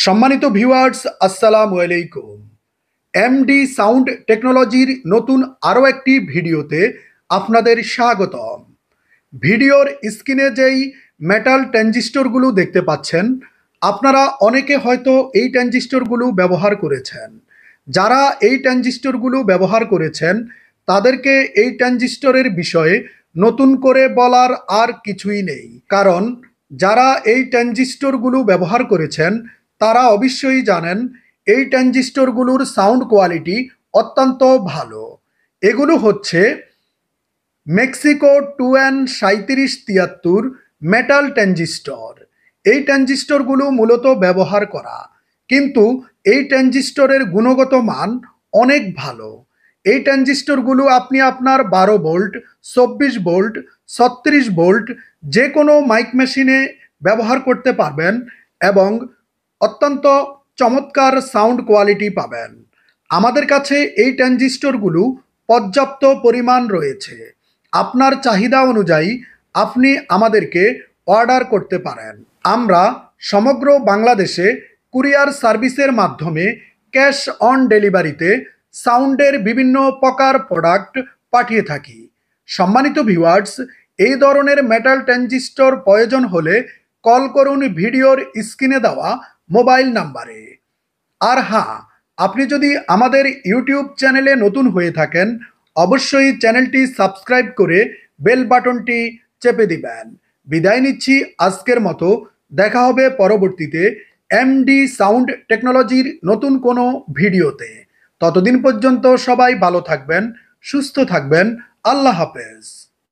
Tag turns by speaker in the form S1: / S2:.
S1: সম্মানিত ভিউয়ার্স, আসসালামু আলাইকুম। এমডি সাউন্ড টেকনোলজির নতুন আরও একটি ভিডিওতে আপনাদের স্বাগতম। ভিডিওর স্ক্রিনে যেই মেটাল ট্রানজিস্টরগুলো দেখতে পাচ্ছেন, আপনারা অনেকে হয়তো এই ট্রানজিস্টরগুলো ব্যবহার করেছেন। যারা এই ট্রানজিস্টরগুলো ব্যবহার করেছেন তাদেরকে এই ট্রানজিস্টরের বিষয়ে নতুন করে বলার আর কিছুই নেই, কারণ যারা এই ট্রানজিস্টরগুলো ব্যবহার করেছেন তারা অবশ্যই জানেন এই ট্রানজিস্টরগুলোর সাউন্ড কোয়ালিটি অত্যন্ত ভালো। এগুলো হচ্ছে মেক্সিকো 2N3773 মেটাল ট্রানজিস্টর। এই ট্রানজিস্টরগুলো মূলত ব্যবহার করা, কিন্তু এই ট্রানজিস্টরের গুণগত মান অনেক ভালো। এই ট্রানজিস্টরগুলো আপনি আপনার 12 ভোল্ট, 24 ভোল্ট, 36 ভোল্ট যে কোনো মাইক মেশিনে ব্যবহার করতে পারবেন এবং অত্যন্ত চমৎকার সাউন্ড কোয়ালিটি পাবেন। আমাদের কাছে এই ট্রানজিস্টরগুলো পর্যাপ্ত পরিমাণ রয়েছে। আপনার চাহিদা অনুযায়ী আপনি আমাদেরকে অর্ডার করতে পারেন। আমরা সমগ্র বাংলাদেশে কুরিয়ার সার্ভিসের মাধ্যমে ক্যাশ অন ডেলিভারিতে সাউন্ডের বিভিন্ন প্রকার প্রোডাক্ট পাঠিয়ে থাকি। সম্মানিত ভিউয়ার্স, এই ধরনের মেটাল ট্রানজিস্টর প্রয়োজন হলে কল করুন ভিডিওর স্ক্রিনে দেওয়া মোবাইল নাম্বারে। আর হ্যাঁ, আপনি যদি আমাদের ইউটিউব চ্যানেলে নতুন হয়ে থাকেন অবশ্যই চ্যানেলটি সাবস্ক্রাইব করে বেল বাটনটি চেপে দিবেন। বিদায় নিচ্ছি আজকের মতো। দেখা হবে পরবর্তীতে এমডি সাউন্ড টেকনোলজির নতুন কোনো ভিডিওতে। ততদিন পর্যন্ত সবাই ভালো থাকবেন, সুস্থ থাকবেন। আল্লাহ হাফেজ।